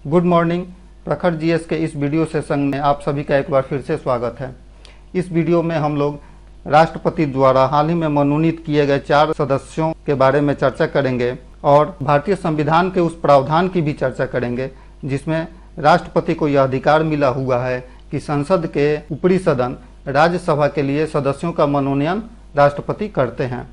Good morning. प्रखर GS के इस वीडियो सेशन में आप सभी का एक बार फिर से स्वागत है। इस वीडियो में हम लोग राष्ट्रपति द्वारा हाल ही में मनोनीत किए गए 4 सदस्यों के बारे में चर्चा करेंगे और भारतीय संविधान के उस प्रावधान की भी चर्चा करेंगे जिसमें राष्ट्रपति को यह अधिकार मिला हुआ है कि संसद के ऊपरी सदन राज्यसभा के लिए सदस्यों का मनोनयन राष्ट्रपति करते हैं।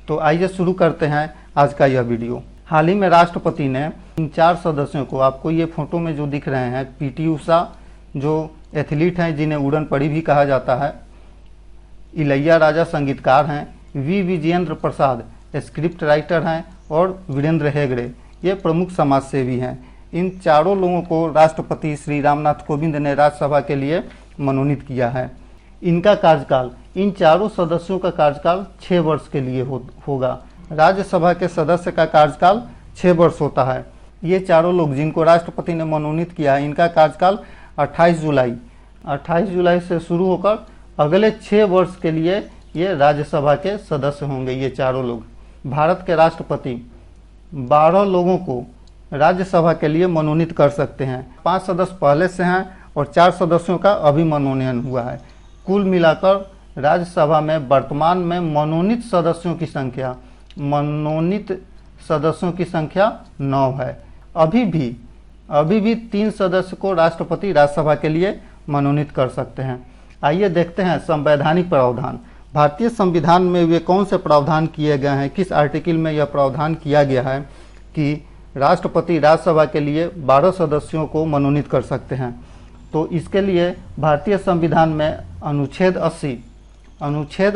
तो आइए शुरू करते हैं आज का यह वीडियो। हाल ही में राष्ट्रपति ने इन 4 सदस्यों को, आपको ये फोटो में जो दिख रहे हैं, पीटी उषा जो एथलीट हैं जिन्हें उड़न परी भी कहा जाता है, इलैया राजा संगीतकार हैं, V Vijendra Prasad script writer हैं और वीरेंद्र हेगड़े ये प्रमुख समाज सेवी हैं। इन चारों लोगों को राष्ट्रपति श्री रामनाथ कोविंद ने राज्यसभा के लिए मनोनीत किया है। इनका कार्यकाल, इन चारों सदस्यों का कार्यकाल 6 वर्ष के लिए होगा। राज्यसभा के सदस्य का कार्यकाल 6 वर्ष होता है। ये चारों लोग जिनको राष्ट्रपति ने मनोनीत किया है, इनका कार्यकाल 28 जुलाई से शुरू होकर अगले 6 वर्ष के लिए ये राज्यसभा के सदस्य होंगे। ये चारों लोग, भारत के राष्ट्रपति 12 लोगों को राज्यसभा के लिए मनोनीत कर सकते हैं। 5 सदस्य पहले से हैं और 4 सदस्यों का अभी मनोनयन हुआ है। कुल मिलाकर राज्यसभा में वर्तमान में मनोनीत सदस्यों की संख्या 9 है। अभी भी 3 सदस्य को राष्ट्रपति राज्यसभा के लिए मनोनीत कर सकते हैं। आइए देखते हैं संवैधानिक प्रावधान। भारतीय संविधान में वे कौन से प्रावधान किए गए हैं, किस आर्टिकल में यह प्रावधान किया गया है कि राष्ट्रपति राज्यसभा के लिए 12 सदस्यों को मनोनीत कर सकते हैं। तो इसके लिए भारतीय संविधान में अनुच्छेद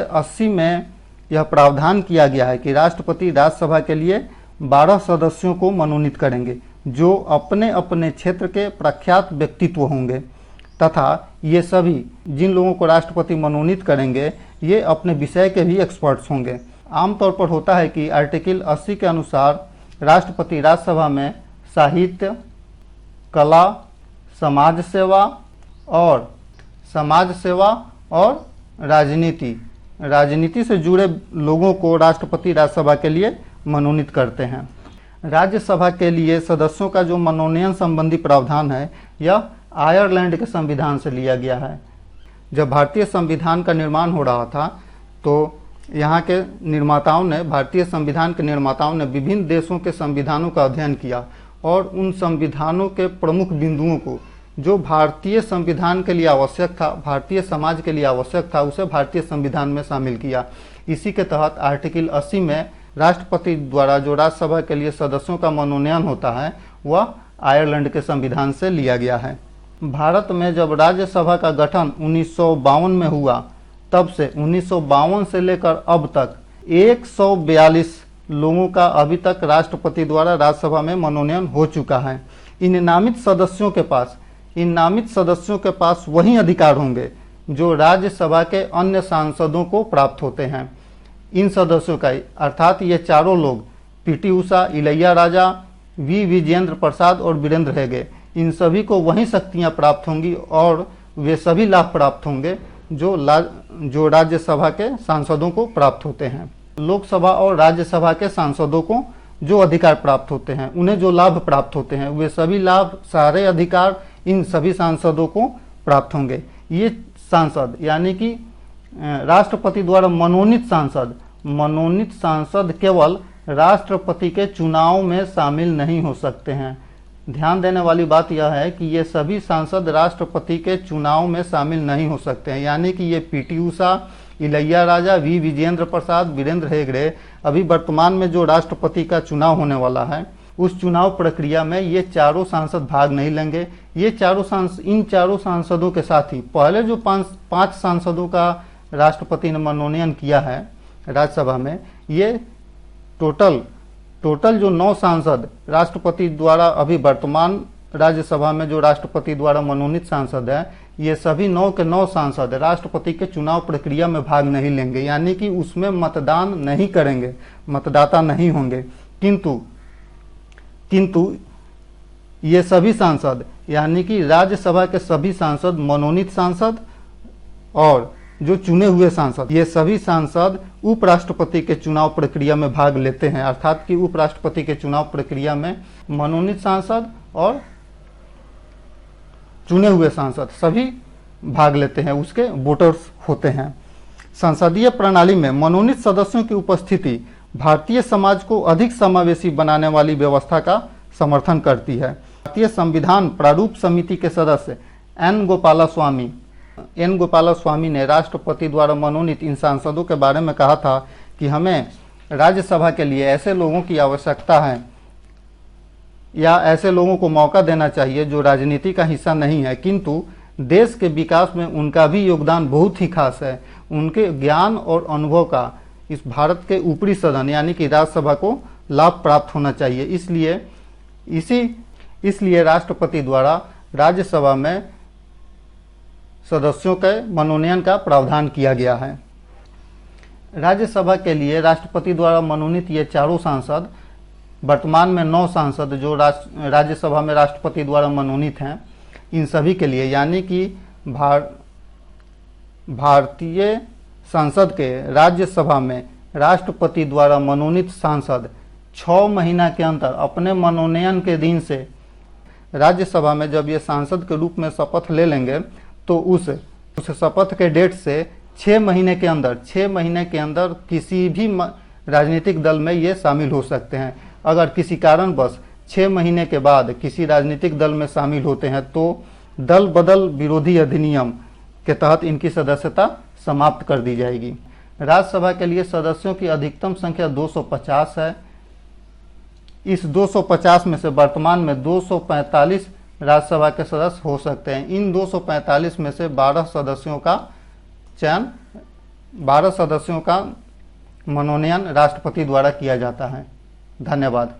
80 में यह प्रावधान किया गया है कि राष्ट्रपति राज्यसभा के लिए 12 सदस्यों को मनोनीत करेंगे जो अपने अपने क्षेत्र के प्रख्यात व्यक्तित्व होंगे तथा ये सभी जिन लोगों को राष्ट्रपति मनोनीत करेंगे ये अपने विषय के भी एक्सपर्ट्स होंगे। आमतौर पर होता है कि आर्टिकल 80 के अनुसार राष्ट्रपति राज्यसभा में साहित्य, कला, समाज सेवा और राजनीति से जुड़े लोगों को राष्ट्रपति राज्यसभा के लिए मनोनीत करते हैं। राज्यसभा के लिए सदस्यों का जो मनोनयन संबंधी प्रावधान है यह आयरलैंड के संविधान से लिया गया है। जब भारतीय संविधान का निर्माण हो रहा था तो यहाँ के भारतीय संविधान के निर्माताओं ने विभिन्न देशों के संविधानों का अध्ययन किया और उन संविधानों के प्रमुख बिंदुओं को जो भारतीय संविधान के लिए आवश्यक था, भारतीय समाज के लिए आवश्यक था, उसे भारतीय संविधान में शामिल किया। इसी के तहत आर्टिकल 80 में राष्ट्रपति द्वारा जो राज्यसभा के लिए सदस्यों का मनोनयन होता है वह आयरलैंड के संविधान से लिया गया है। भारत में जब राज्यसभा का गठन 1952 में हुआ तब से 1952 से लेकर अब तक 142 लोगों का अभी तक राष्ट्रपति द्वारा राज्यसभा में मनोनयन हो चुका है। इन नामित सदस्यों के पास वही अधिकार होंगे जो राज्यसभा के अन्य सांसदों को प्राप्त होते हैं। इन सदस्यों का अर्थात ये चारों लोग पीटी उषा, इलैया राजा, वी विजेंद्र प्रसाद और वीरेंद्र हेगड़े, इन सभी को वही शक्तियां प्राप्त होंगी और वे सभी लाभ प्राप्त होंगे जो राज्यसभा के सांसदों को प्राप्त होते हैं। लोकसभा और राज्यसभा के सांसदों को जो अधिकार प्राप्त होते हैं, उन्हें जो लाभ प्राप्त होते हैं, वे सभी लाभ, सारे अधिकार इन सभी सांसदों को प्राप्त होंगे। ये सांसद यानी कि राष्ट्रपति द्वारा मनोनीत सांसद केवल राष्ट्रपति के चुनाव में शामिल नहीं हो सकते हैं। ध्यान देने वाली बात यह है कि ये सभी सांसद राष्ट्रपति के चुनाव में शामिल नहीं हो सकते हैं। यानी कि ये पीटी उषा, इलैया राजा, वी विजेंद्र प्रसाद, वीरेंद्र हेगड़े अभी वर्तमान में जो राष्ट्रपति का चुनाव होने वाला है उस चुनाव प्रक्रिया में ये चारों सांसद भाग नहीं लेंगे। इन चारों सांसदों के साथ ही पहले जो 5 सांसदों का राष्ट्रपति ने मनोनयन किया है राज्यसभा में, ये टोटल जो 9 सांसद राष्ट्रपति द्वारा अभी वर्तमान राज्यसभा में जो राष्ट्रपति द्वारा मनोनीत सांसद हैं, ये सभी 9 के 9 सांसद राष्ट्रपति के चुनाव प्रक्रिया में भाग नहीं लेंगे। यानी कि उसमें मतदान नहीं करेंगे, मतदाता नहीं होंगे। किंतु ये सभी सांसद यानी कि राज्यसभा के सभी सांसद, मनोनीत सांसद और जो चुने हुए सांसद, ये सभी सांसद उपराष्ट्रपति के चुनाव प्रक्रिया में भाग लेते हैं। अर्थात कि उपराष्ट्रपति के चुनाव प्रक्रिया में मनोनीत सांसद और चुने हुए सांसद सभी भाग लेते हैं, उसके वोटर्स होते हैं। संसदीय प्रणाली में मनोनीत सदस्यों की उपस्थिति भारतीय समाज को अधिक समावेशी बनाने वाली व्यवस्था का समर्थन करती है। भारतीय संविधान प्रारूप समिति के सदस्य एन गोपालास्वामी ने राष्ट्रपति द्वारा मनोनीत इन सांसदों के बारे में कहा था कि हमें राज्यसभा के लिए ऐसे लोगों की आवश्यकता है या ऐसे लोगों को मौका देना चाहिए जो राजनीति का हिस्सा नहीं है, किंतु देश के विकास में उनका भी योगदान बहुत ही खास है। उनके ज्ञान और अनुभव का इस भारत के ऊपरी सदन यानी कि राज्यसभा को लाभ प्राप्त होना चाहिए। इसलिए राष्ट्रपति द्वारा राज्यसभा में सदस्यों के मनोनयन का प्रावधान किया गया है। राज्यसभा के लिए राष्ट्रपति द्वारा मनोनीत ये चारों सांसद, वर्तमान में 9 सांसद जो राज्यसभा में राष्ट्रपति द्वारा मनोनीत हैं, इन सभी के लिए यानी कि भारतीय संसद के राज्यसभा में राष्ट्रपति द्वारा मनोनीत सांसद 6 महीना के अंदर अपने मनोनयन के दिन से राज्यसभा में जब ये सांसद के रूप में शपथ ले लेंगे तो उस शपथ के डेट से 6 महीने के अंदर किसी भी राजनीतिक दल में ये शामिल हो सकते हैं। अगर किसी कारणवश 6 महीने के बाद किसी राजनीतिक दल में शामिल होते हैं तो दल बदल विरोधी अधिनियम के तहत इनकी सदस्यता समाप्त कर दी जाएगी। राज्यसभा के लिए सदस्यों की अधिकतम संख्या 250 है। इस 250 में से वर्तमान में 245 राज्यसभा के सदस्य हो सकते हैं। इन 245 में से 12 सदस्यों का मनोनयन राष्ट्रपति द्वारा किया जाता है। धन्यवाद।